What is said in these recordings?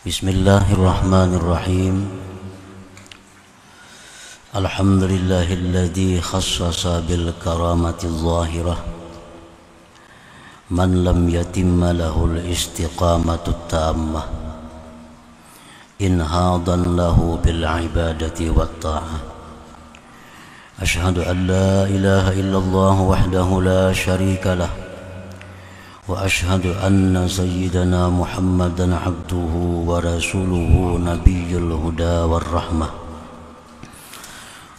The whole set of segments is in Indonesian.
Bismillahirrahmanirrahim. Alhamdulillahilladzi khassasa bil karamati zahirah man lam yatimma lahul istiqamatu tammah inhadan lahu bil ibadati wat ta'ah. Ashhadu an la ilaha illallah wahdahu la syarika lah wa ashhadu anna sayyidana Muhammadan abduhu wa rasuluhu nabiyyul huda war rahmah.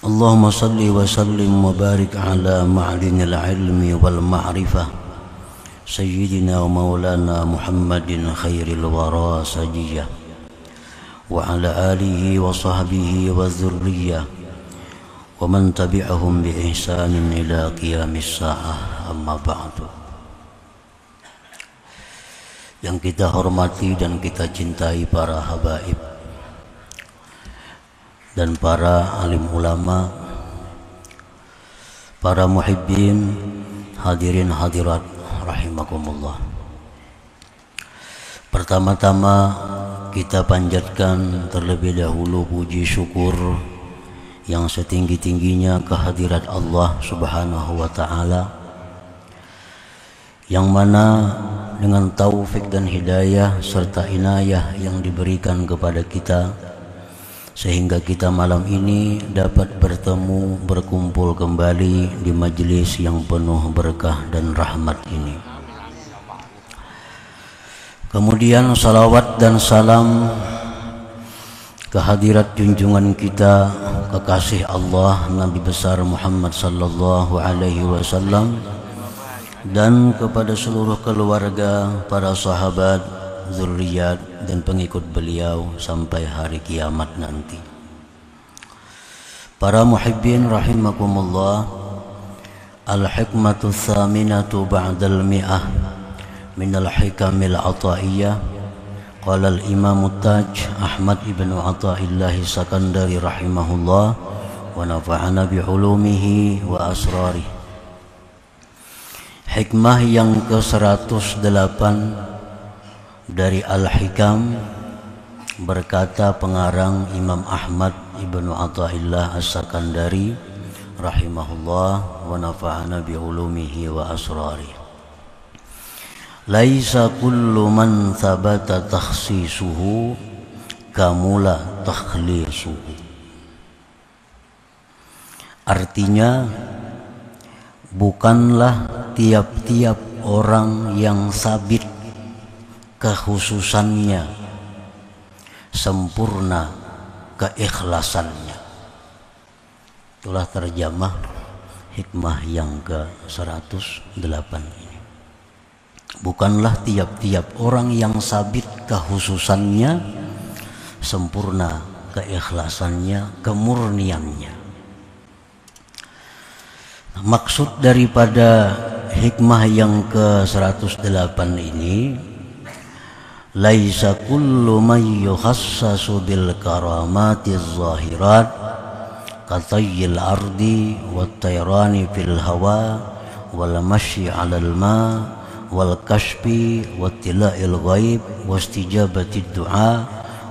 Allahumma salli wa sallim wa barik ala ma'dinil ilmi wal ma'rifah sayyidina wa maulana Muhammadin khairil wara sajiyah wa ala alihi wa sahbihi wa dhurriyyah wa man tabi'ahum bi ihsanin ila qiyamis sa'ah. Amma ba'du. Yang kita hormati dan kita cintai para habaib dan para alim ulama, para muhibbin, hadirin hadirat rahimakumullah. Pertama-tama kita panjatkan terlebih dahulu puji syukur yang setinggi-tingginya kehadirat Allah Subhanahu wa ta'ala, yang mana dengan taufik dan hidayah serta inayah yang diberikan kepada kita, sehingga kita malam ini dapat bertemu, berkumpul kembali di majelis yang penuh berkah dan rahmat ini. Kemudian salawat dan salam kehadirat junjungan kita, kekasih Allah Nabi besar Muhammad sallallahu alaihi wasallam, dan kepada seluruh keluarga, para sahabat, zuriat dan pengikut beliau sampai hari kiamat nanti. Para muhibbin rahimakumullah, al-hikmatu tsaminatu ba'dal mi'ah minal hikamil ataiyah. Qala al-imam Taj Ahmad ibn Athaillah Sakandari rahimahullah wa nafa'ana bi ulumihi wa asrarihi. Hikmah yang ke-108 dari Al-Hikam, berkata pengarang Imam Ahmad ibnu Athaillah As-Sakandari rahimahullah wa nafa'ana bi ulumihi wa asrari. Laisa kullu man thabata takhsisuhu kamula takhlisuhu. Artinya, bukanlah tiap-tiap orang yang sabit kekhususannya sempurna keikhlasannya. Itulah terjemah hikmah yang ke-108 ini. Bukanlah tiap-tiap orang yang sabit kekhususannya sempurna keikhlasannya, kemurniannya. Maksud daripada hikmah yang ke-108 ini, laisa kullu man yukhassasu bil karamati zahirat katayyil ardi wat tayrani fil hawa wal masyi 'alal ma wal kashfi wat tila'il ghaib wastijabatid du'a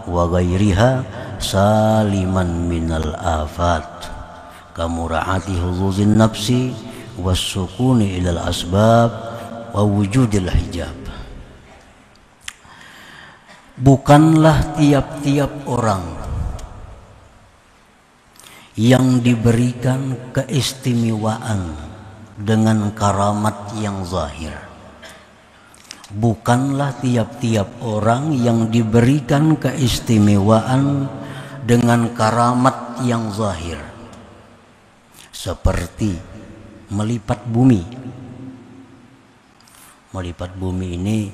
wa ghairiha saliman minal afat kamura'ati huzuzin nafsi wassukuni ilal asbab wa wujudil hijab. Bukanlah tiap-tiap orang yang diberikan keistimewaan dengan karamat yang zahir. Bukanlah tiap-tiap orang yang diberikan keistimewaan dengan karamat yang zahir, seperti melipat bumi. Melipat bumi ini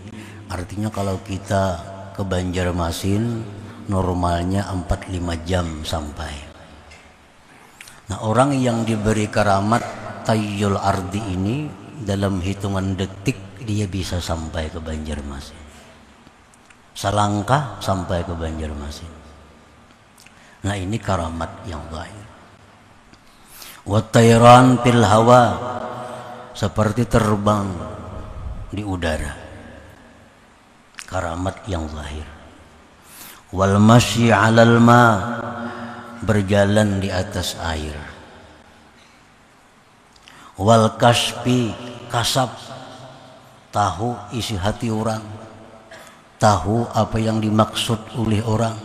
artinya kalau kita ke Banjarmasin normalnya 4-5 jam sampai. Nah, orang yang diberi karamat tayyul ardi ini dalam hitungan detik dia bisa sampai ke Banjarmasin. Selangkah sampai ke Banjarmasin. Nah, ini karamat yang zahir. Wattayran fil hawa, seperti terbang di udara, karamat yang zahir. wal masyi 'alal ma, berjalan di atas air, wal kasfi, kasab, tahu isi hati orang, tahu apa yang dimaksud oleh orang,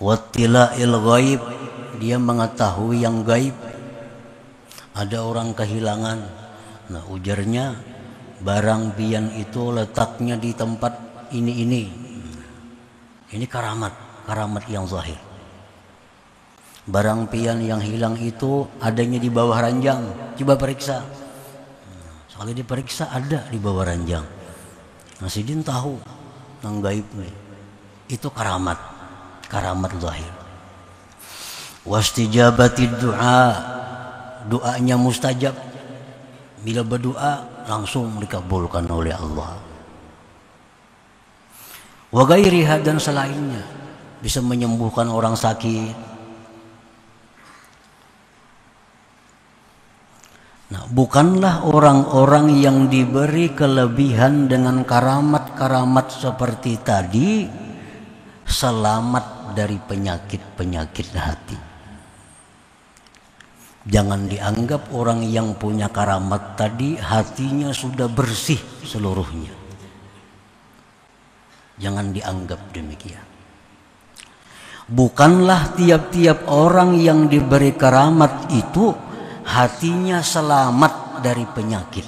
wattila'il ghaib, dia mengetahui yang gaib. Ada orang kehilangan, nah ujarnya barang pian itu letaknya di tempat ini. Ini karamat yang zahir. Barang pian yang hilang itu adanya di bawah ranjang, coba periksa. Sekali diperiksa ada di bawah ranjang. Nah Sidin tahu yang gaib nih. Itu karamat zahir. Wastijabatid du'a, doanya mustajab. Bila berdoa langsung dikabulkan oleh Allah. Wa ghairiha, dan selainnya, bisa menyembuhkan orang sakit. Nah, bukanlah orang-orang yang diberi kelebihan dengan karamat-karamat seperti tadi selamat dari penyakit-penyakit hati. Jangan dianggap orang yang punya karamat tadi hatinya sudah bersih seluruhnya. Jangan dianggap demikian. Bukanlah tiap-tiap orang yang diberi karamat itu hatinya selamat dari penyakit.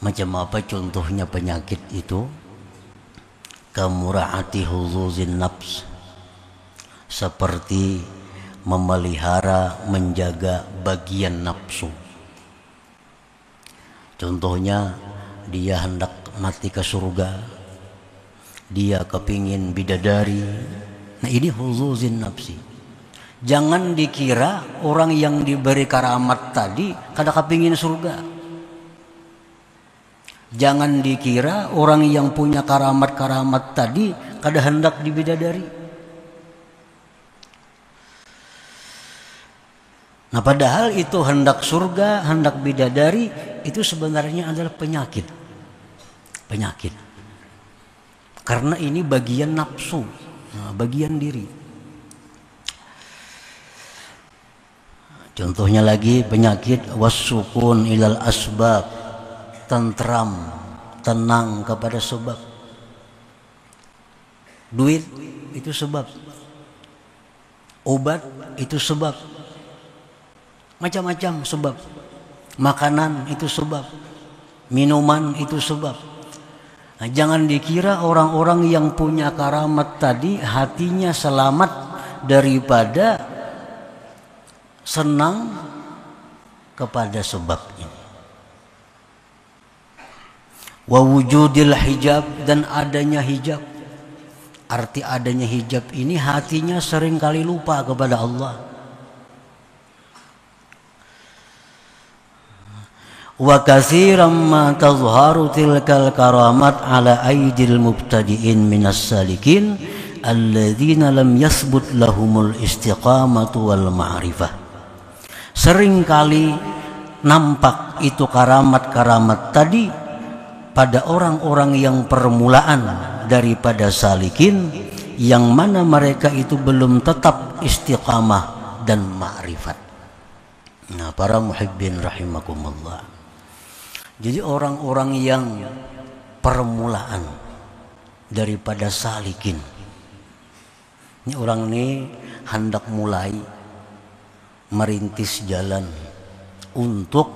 Macam apa contohnya penyakit itu? Kamura'ati huzuzin nafs, seperti memelihara, menjaga bagian nafsu. Contohnya, dia hendak mati ke surga, dia kepingin bidadari. Nah ini huzuzin nafsi. Jangan dikira orang yang diberi karamat tadi kada kepingin surga. Jangan dikira orang yang punya karamat-karamat tadi kada hendak dibidadari. Nah padahal itu hendak surga, hendak bidadari, itu sebenarnya adalah penyakit. Karena ini bagian nafsu, bagian diri. Contohnya lagi penyakit wassukun ilal asbab, tentram, tenang kepada sebab. Duit itu sebab, obat itu sebab, macam-macam sebab. Makanan itu sebab, minuman itu sebab. Nah, jangan dikira orang-orang yang punya karamat tadi hatinya selamat daripada senang kepada sebab ini. Wa wujudil hijab, dan adanya hijab. Arti adanya hijab ini hatinya sering kali lupa kepada Allah. Wa katsiran ma tazharu tilkal karamat ala aidil mubtadi'in minas salikin alladzina lam yathbut lahumul istiqamatu wal ma'rifah. Seringkali nampak itu karamat-karamat tadi pada orang-orang yang permulaan daripada salikin, yang mana mereka itu belum tetap istiqamah dan ma'rifat. Nah, para muhibbin rahimakumullah. Jadi orang-orang yang permulaan daripada salikin, ini orang ini hendak mulai merintis jalan untuk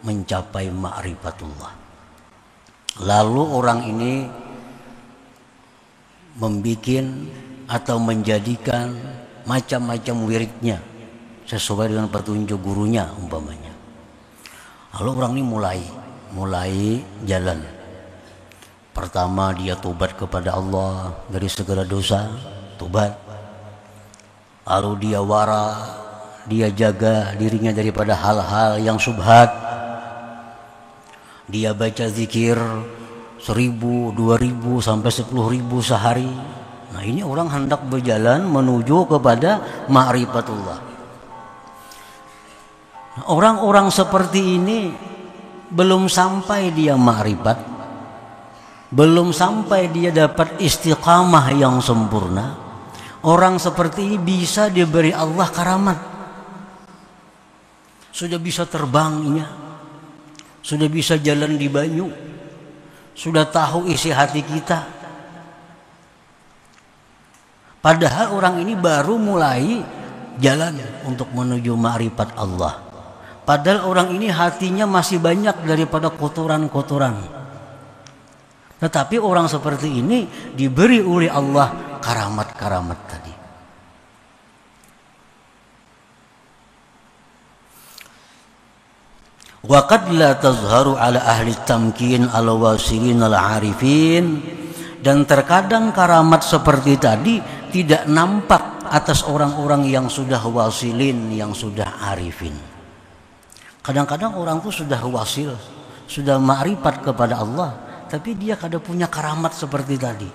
mencapai ma'rifatullah. Lalu orang ini membikin atau menjadikan macam-macam wiridnya sesuai dengan petunjuk gurunya umpamanya. Lalu orang ini mulai jalan. Pertama dia tobat kepada Allah dari segala dosa, tobat. Lalu dia wara, dia jaga dirinya daripada hal-hal yang syubhat. Dia baca zikir 1000, 2000 sampai 10.000 sehari. Nah ini orang hendak berjalan menuju kepada ma'rifatullah. Orang-orang seperti ini belum sampai dia ma'rifat, belum sampai dia dapat istiqamah yang sempurna, orang seperti ini bisa diberi Allah karamat. Sudah bisa terbangnya, sudah bisa jalan di banyu, sudah tahu isi hati kita. Padahal orang ini baru mulai jalan untuk menuju ma'rifat Allah. Padahal orang ini hatinya masih banyak daripada kotoran-kotoran. Tetapi orang seperti ini diberi oleh Allah karamat-karamat tadi. Wa qad la tazharu ala ahli tamkin al-wasilin al-arifin, dan terkadang karamat seperti tadi tidak nampak atas orang-orang yang sudah wasilin, yang sudah arifin. Kadang-kadang orang itu sudah wasil, sudah ma'rifat kepada Allah, tapi dia kada punya karamat seperti tadi.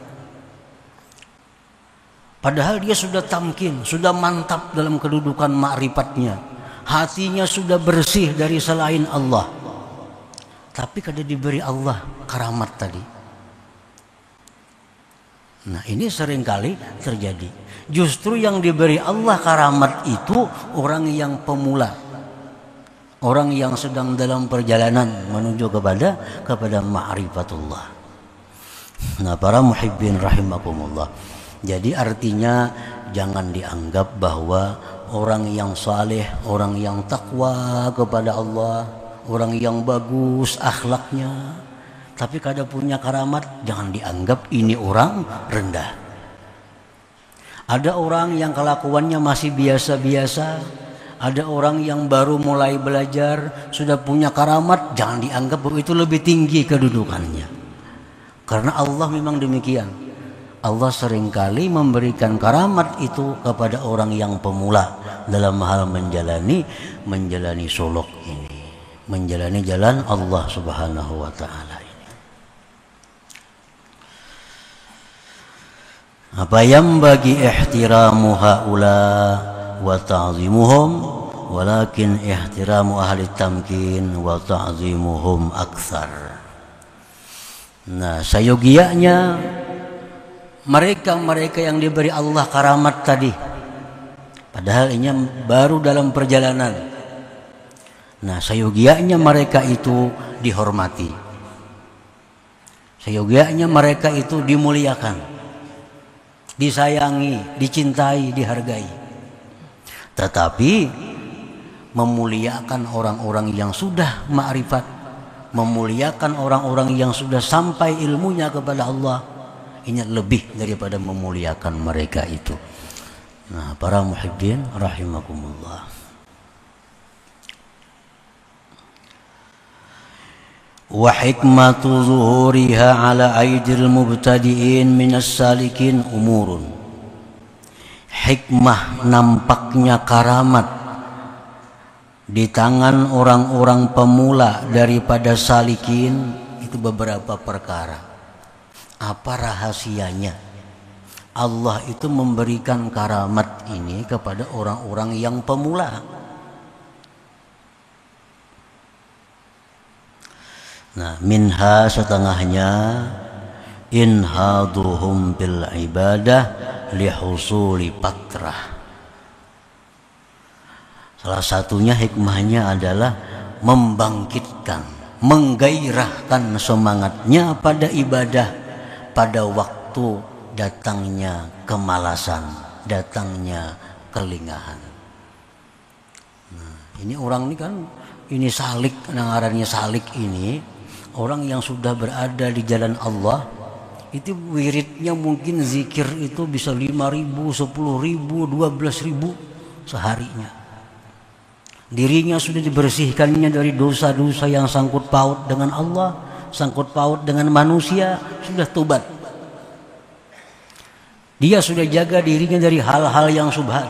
Padahal dia sudah tamkin, sudah mantap dalam kedudukan ma'rifatnya. Hatinya sudah bersih dari selain Allah, tapi kada diberi Allah karamat tadi. Nah, ini seringkali terjadi. Justru yang diberi Allah karamat itu orang yang pemula, orang yang sedang dalam perjalanan menuju kepada ma'rifatullah. Nah, para muhibbin rahimakumullah. Jadi artinya jangan dianggap bahwa orang yang saleh, orang yang takwa kepada Allah, orang yang bagus akhlaknya, tapi kada punya karamat, jangan dianggap ini orang rendah. Ada orang yang kelakuannya masih biasa-biasa, ada orang yang baru mulai belajar, sudah punya karamat, jangan dianggap bahwa itu lebih tinggi kedudukannya. Karena Allah memang demikian. Allah seringkali memberikan karamat itu kepada orang yang pemula dalam hal menjalani suluk ini, menjalani jalan Allah Subhanahu wa taala ini. Apa yang bagi ihtiramu haula wa ta'zimuhum, walakin ihtiramu ahli tamkin wa ta'zimuhum aktsar. Nah, sayogianya mereka yang diberi Allah karamat tadi, padahal ini baru dalam perjalanan. Nah, sayogianya mereka itu dihormati, sayogianya mereka itu dimuliakan, disayangi, dicintai, dihargai. Tetapi memuliakan orang-orang yang sudah ma'rifat, memuliakan orang-orang yang sudah sampai ilmunya kepada Allah, ini lebih daripada memuliakan mereka itu. Nah, para muhibbin rahimakumullah. Wa hikmatu zuhuriha ala aidil mubtadi'in minas salikin umurun. Hikmah nampaknya karamat di tangan orang-orang pemula daripada salikin itu beberapa perkara. Apa rahasianya? Allah itu memberikan karamat ini kepada orang-orang yang pemula. Nah, minha setengahnya inhaduhum bil ibadah lihusuli patrah. Salah satunya hikmahnya adalah membangkitkan, menggairahkan semangatnya pada ibadah pada waktu datangnya kemalasan, datangnya kelingahan. Nah, ini orang ini kan, ini salik, ngarannya salik ini, orang yang sudah berada di jalan Allah, itu wiridnya mungkin zikir itu bisa 5.000, 10.000, 12.000 seharinya. Dirinya sudah dibersihkannya dari dosa-dosa yang sangkut paut dengan Allah, sangkut paut dengan manusia, sudah tobat. Dia sudah jaga dirinya dari hal-hal yang subhat.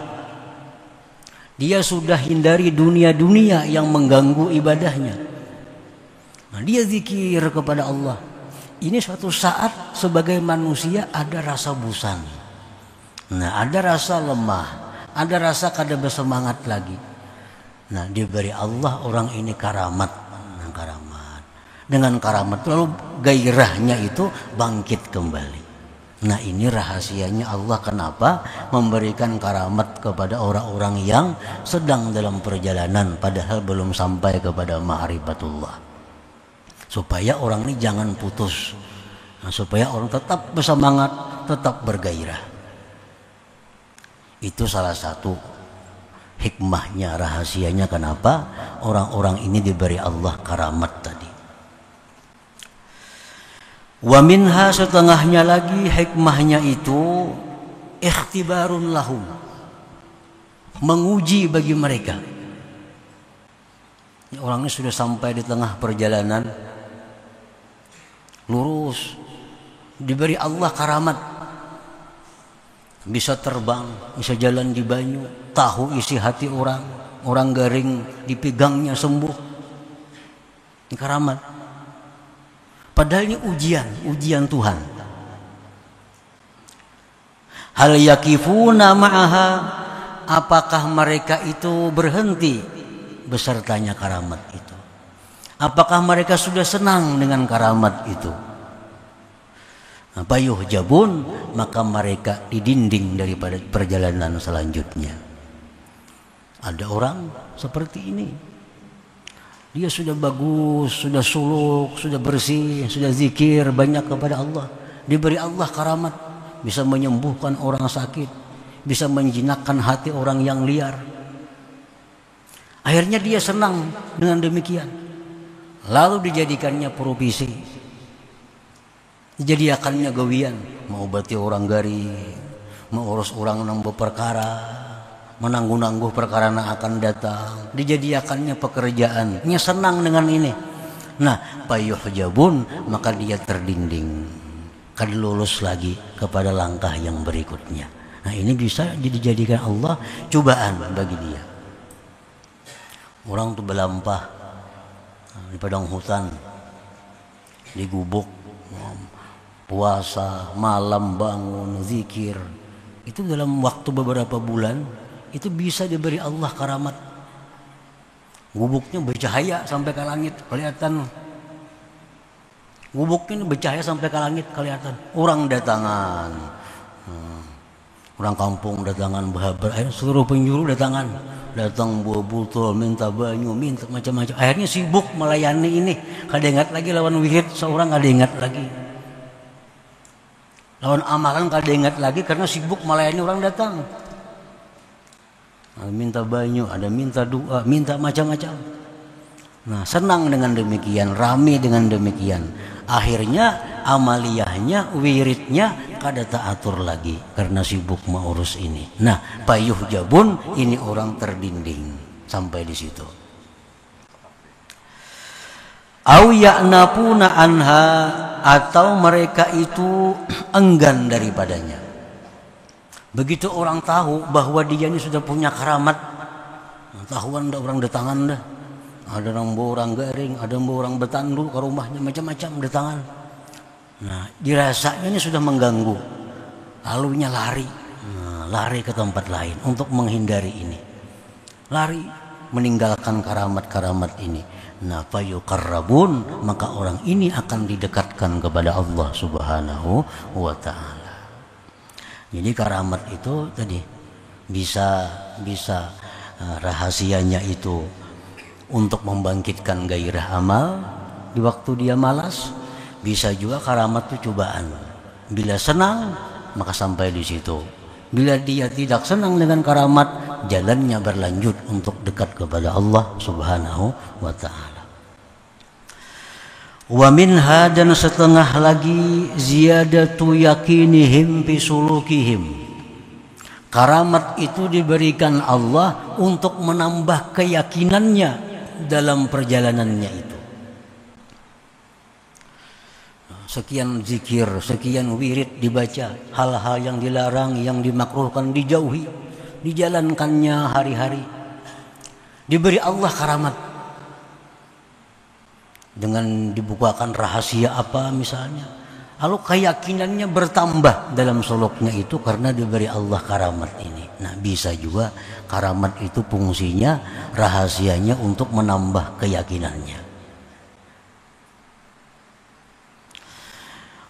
Dia sudah hindari dunia-dunia yang mengganggu ibadahnya. Nah, dia zikir kepada Allah. Ini suatu saat sebagai manusia ada rasa bosan. Nah, ada rasa lemah, ada rasa kada bersemangat lagi. Nah, diberi Allah orang ini karamat. Nah, karamat. dengan karamat, lalu gairahnya itu bangkit kembali. Nah, ini rahasianya Allah kenapa memberikan karamat kepada orang-orang yang sedang dalam perjalanan padahal belum sampai kepada ma'rifatullah, supaya orang ini jangan putus. Nah, supaya orang tetap bersemangat, tetap bergairah. Itu salah satu hikmahnya, rahasianya kenapa orang-orang ini diberi Allah karamat tadi. Wa minha, setengahnya lagi hikmahnya itu ikhtibarun lahum, menguji bagi mereka. Orangnya sudah sampai di tengah perjalanan, lurus, diberi Allah karamat, bisa terbang, bisa jalan di banyu, tahu isi hati orang, orang garing dipegangnya sembuh. Ini karamat. Padahal ini ujian Tuhan. Hal yakifuna ma'aha, apakah mereka itu berhenti besertanya karamat itu? Apakah mereka sudah senang dengan karamat itu? Payuh jabun, maka mereka didinding daripada perjalanan selanjutnya. Ada orang seperti ini, dia sudah bagus, sudah suluk, sudah bersih, sudah zikir banyak kepada Allah, diberi Allah karamat, bisa menyembuhkan orang sakit, bisa menjinakkan hati orang yang liar. Akhirnya dia senang dengan demikian, lalu dijadikannya profesi, dijadikannya gawian, mengobati orang garing, mengurus orang nambah perkara, menangguh-nangguh perkara yang akan datang, dijadikannya pekerjaan, dia senang dengan ini. Nah, payuh jabun, maka dia terdinding, kan lulus lagi kepada langkah yang berikutnya. Nah, ini bisa dijadikan Allah cobaan bagi dia. Orang tuh berlampah di padang hutan, di gubuk, puasa, malam bangun, zikir. Itu dalam waktu beberapa bulan itu bisa diberi Allah karamat. Gubuknya bercahaya sampai ke langit, kelihatan. Gubuknya bercahaya sampai ke langit, kelihatan. Orang datangan, orang kampung datangan, seluruh penjuru datangan, datang buah botol, minta banyu, minta macam-macam. Akhirnya sibuk melayani ini. Kada ingat lagi lawan wirid, seorang kada ingat lagi. Lawan amalan kada ingat lagi karena sibuk melayani orang datang. Minta banyu, ada minta doa, minta macam-macam. Nah, senang dengan demikian, rame dengan demikian. Akhirnya amaliyahnya, wiridnya kada teratur lagi karena sibuk mengurus ini. Nah, payuh jabun, ini orang terdinding sampai di situ. Au ya'napuna anha, atau mereka itu enggan daripadanya. Begitu orang tahu bahwa dia ini sudah punya karamat, tahuan dah orang datangan dah. Ada orang garing, ada orang betandu ke rumahnya, macam-macam datangan. Nah, dirasanya ini sudah mengganggu, lalunya lari, lari ke tempat lain untuk menghindari ini, lari meninggalkan karamat-karamat ini. Nah, fayuqarrabun, maka orang ini akan didekatkan kepada Allah Subhanahu wa Ta'ala. Jadi karamat itu tadi bisa rahasianya itu untuk membangkitkan gairah amal di waktu dia malas. Bisa juga karamat itu cobaan. Bila senang maka sampai di situ. Bila dia tidak senang dengan karamat, jalannya berlanjut untuk dekat kepada Allah Subhanahu wa Ta'ala. Wa minha, dan setengah lagi, ziyadatu yakinihim fi sulukihim. Karamat itu diberikan Allah untuk menambah keyakinannya dalam perjalanannya itu. Sekian zikir, sekian wirid dibaca, hal-hal yang dilarang, yang dimakruhkan dijauhi, dijalankannya hari-hari. Diberi Allah karamat dengan dibukakan rahasia apa misalnya, lalu keyakinannya bertambah dalam suluknya itu karena diberi Allah karamat ini. Nah, bisa juga karamat itu fungsinya, rahasianya untuk menambah keyakinannya.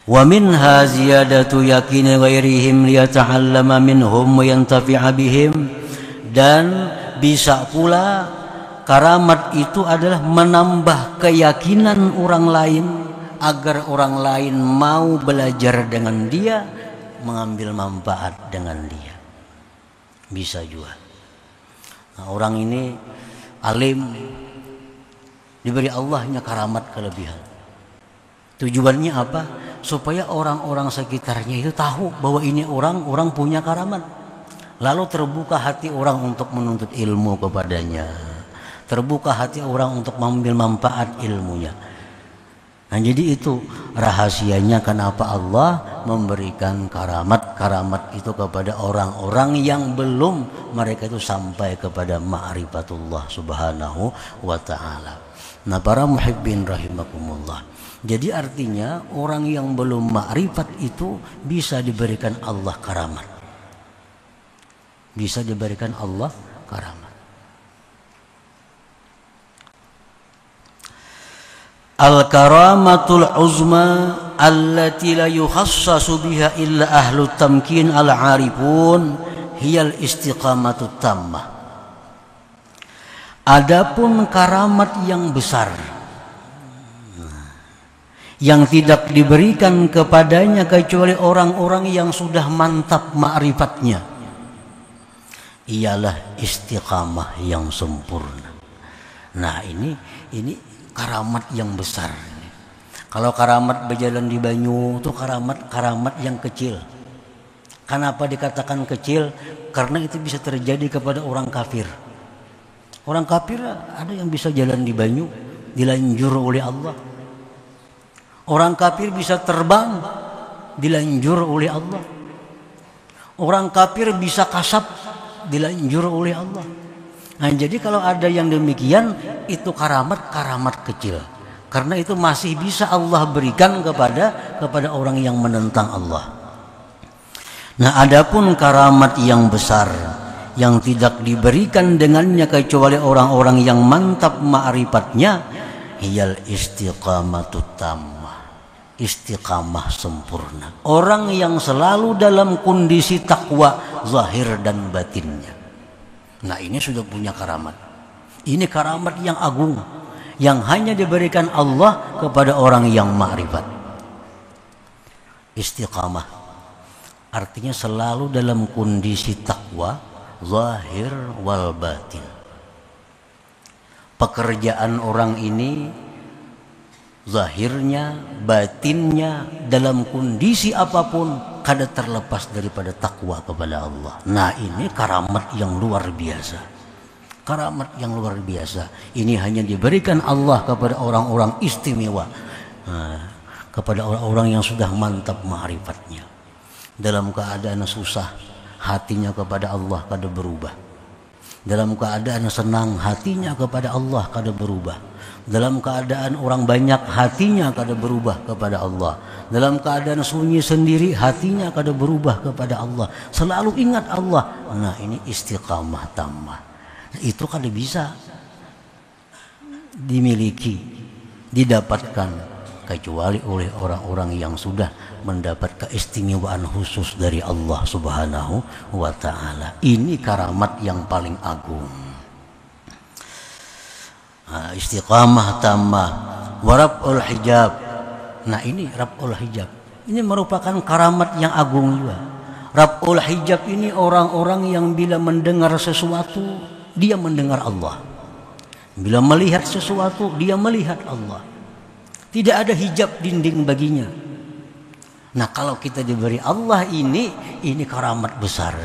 Wa minha ziyadatu yaqini ghairihim liyata'allama minhum wa yantafi'a bihim. Dan bisa pula karamat itu adalah menambah keyakinan orang lain agar orang lain mau belajar dengan dia, mengambil manfaat dengan dia. Bisa juga. Nah, orang ini alim, diberi Allahnya karamat kelebihan. Tujuannya apa? Supaya orang-orang sekitarnya itu tahu bahwa ini orang punya karamat. Lalu terbuka hati orang untuk menuntut ilmu kepadanya. Terbuka hati orang untuk mengambil manfaat ilmunya. Nah, jadi itu rahasianya kenapa Allah memberikan karamat itu kepada orang-orang yang belum mereka itu sampai kepada ma'rifatullah subhanahu wa ta'ala. Nah, para muhibbin rahimakumullah. Jadi artinya orang yang belum ma'rifat itu bisa diberikan Allah karamat. Bisa diberikan Allah karamat. Al-karamatul uzma allati la yukhassasu biha illa ahlut tamkin al-arifun hiyal istiqamatut tammah. Adapun karamat yang besar yang tidak diberikan kepadanya kecuali orang-orang yang sudah mantap ma'rifatnya, ialah istiqamah yang sempurna. Nah, ini karamat yang besar. Kalau karamat berjalan di banyu itu karamat yang kecil. Kenapa dikatakan kecil? Karena itu bisa terjadi kepada orang kafir. Orang kafir ada yang bisa jalan di banyu, dilanjur oleh Allah. Orang kafir bisa terbang, dilanjur oleh Allah. Orang kafir bisa kasab, dilanjur oleh Allah. Nah, jadi kalau ada yang demikian, itu karamat kecil. Karena itu masih bisa Allah berikan kepada orang yang menentang Allah. Nah, adapun karamat yang besar yang tidak diberikan dengannya kecuali orang-orang yang mantap ma'rifatnya, hiyal istiqamatut tammah. Istiqamah sempurna. Orang yang selalu dalam kondisi takwa zahir dan batinnya. Nah, ini sudah punya karamat. Ini karamat yang agung yang hanya diberikan Allah kepada orang yang ma'rifat. Istiqamah artinya selalu dalam kondisi takwa zahir wal batin. Pekerjaan orang ini zahirnya, batinnya, dalam kondisi apapun kada terlepas daripada takwa kepada Allah. Nah, ini karamat yang luar biasa. Karamat yang luar biasa. Ini hanya diberikan Allah kepada orang-orang istimewa. Kepada orang-orang yang sudah mantap ma'rifatnya. Dalam keadaan susah, hatinya kepada Allah kada berubah. Dalam keadaan senang, hatinya kepada Allah kada berubah. Dalam keadaan orang banyak, hatinya kada berubah kepada Allah. Dalam keadaan sunyi sendiri, hatinya kada berubah kepada Allah. Selalu ingat Allah. Nah, ini istiqamah tammah. Itu kada bisa dimiliki, didapatkan kecuali oleh orang-orang yang sudah mendapat keistimewaan khusus dari Allah subhanahu wa ta'ala. Ini karamat yang paling agung. Istiqamah tammah warabul hijab. Nah, ini rabul hijab. Ini merupakan karamat yang agung juga. Rabul hijab ini orang-orang yang bila mendengar sesuatu dia mendengar Allah. Bila melihat sesuatu dia melihat Allah. Tidak ada hijab dinding baginya. Nah, kalau kita diberi Allah ini karamat besar.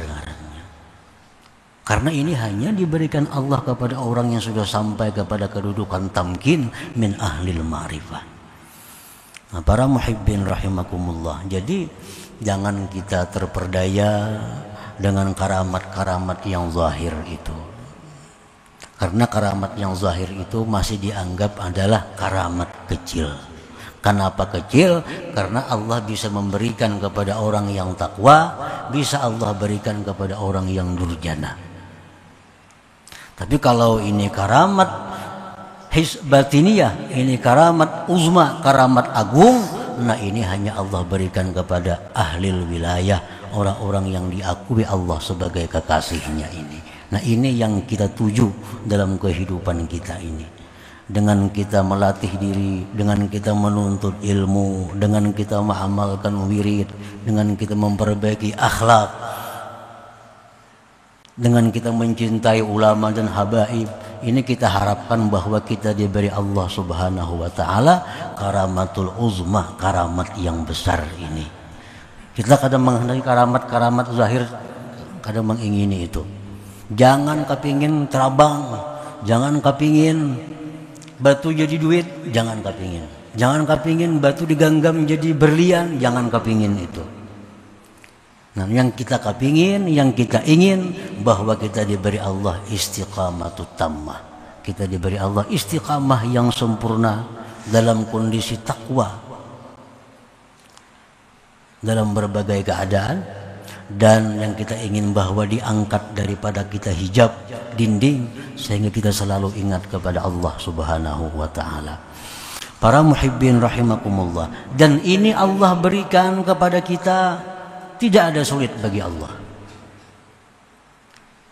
Karena ini hanya diberikan Allah kepada orang yang sudah sampai kepada kedudukan tamkin min ahlil ma'rifah. Nah, para muhibbin rahimakumullah. Jadi jangan kita terperdaya dengan karamat-karamat yang zahir itu. Karena karamat yang zahir itu masih dianggap adalah karamat kecil. Kenapa kecil? Karena Allah bisa memberikan kepada orang yang takwa, bisa Allah berikan kepada orang yang durjana. Tapi kalau ini karamat batiniyah, ini karamat uzma, karamat agung, nah ini hanya Allah berikan kepada ahlil wilayah, orang-orang yang diakui Allah sebagai kekasihnya ini. Nah ini yang kita tuju dalam kehidupan kita ini. Dengan kita melatih diri, dengan kita menuntut ilmu, dengan kita mengamalkan wirid, dengan kita memperbaiki akhlak, dengan kita mencintai ulama dan habaib, ini kita harapkan bahwa kita diberi Allah Subhanahu wa taala karamatul uzma, karamat yang besar ini. Kita kadang menghendaki karamat-karamat zahir, kadang mengingini itu. Jangan kepingin terabang, jangan kepingin batu jadi duit, jangan kepingin. Jangan kepingin batu digenggam jadi berlian, jangan kepingin itu. Nah, yang kita kepingin, yang kita ingin bahwa kita diberi Allah istiqamatut tammah. Kita diberi Allah istiqamah yang sempurna dalam kondisi takwa dalam berbagai keadaan, dan yang kita ingin bahwa diangkat daripada kita hijab dinding sehingga kita selalu ingat kepada Allah Subhanahu wa taala. Para muhibbin rahimakumullah, dan ini Allah berikan kepada kita. Tidak ada sulit bagi Allah.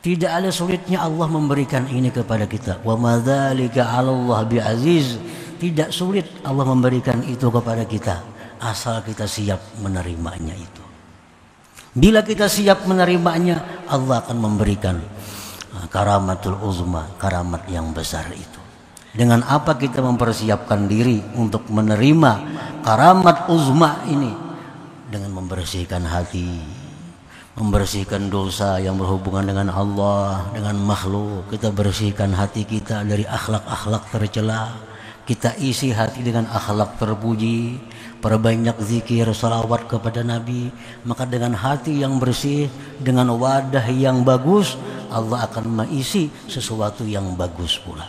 Tidak ada sulitnya Allah memberikan ini kepada kita. Wa madzalika 'alallah bi'aziz. Tidak sulit Allah memberikan itu kepada kita, asal kita siap menerimanya itu. Bila kita siap menerimanya, Allah akan memberikan karamatul uzma, karamat yang besar itu. Dengan apa kita mempersiapkan diri untuk menerima karamat uzma ini? Dengan membersihkan hati, membersihkan dosa yang berhubungan dengan Allah, dengan makhluk. Kita bersihkan hati kita dari akhlak-akhlak tercela. Kita isi hati dengan akhlak terpuji. Perbanyak zikir, salawat kepada Nabi. Maka dengan hati yang bersih, dengan wadah yang bagus, Allah akan mengisi sesuatu yang bagus pula.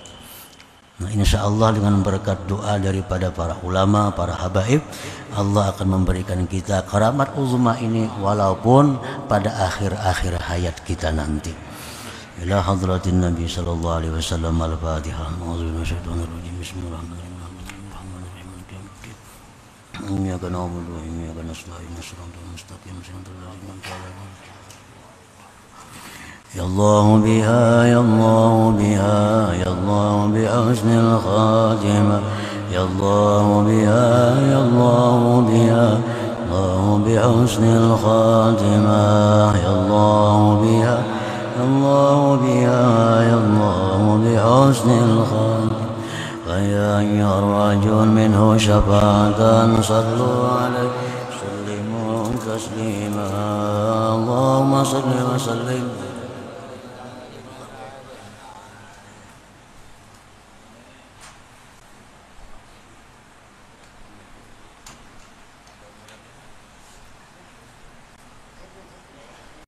Nah, insya Allah dengan berkat doa daripada para ulama, para habaib, Allah akan memberikan kita karamat uzma ini walaupun pada akhir-akhir hayat kita nanti. Ila hadratin Nabi sallallahu alaihi wasallam. Al-Fatihah. Bismillahirrahmanirrahim. Iyyaka na'budu wa iyyaka nasta'in. Shiratal mustaqim. Shiratal ladzina an'amta 'alaihim. Ya Allah biha, ya Allah biha, ya Allah biha husnul khatimah. Ya Allah biha, ya Allah biha, Allah biha husnul khatimah. Ya Allah biha, ya Allah biha, ya Allah biha husnul khatimah. Ya ayyuhar rajul minhu syafa'atan sallu alaihi sallimu taslima. Allahumma salli wa sallim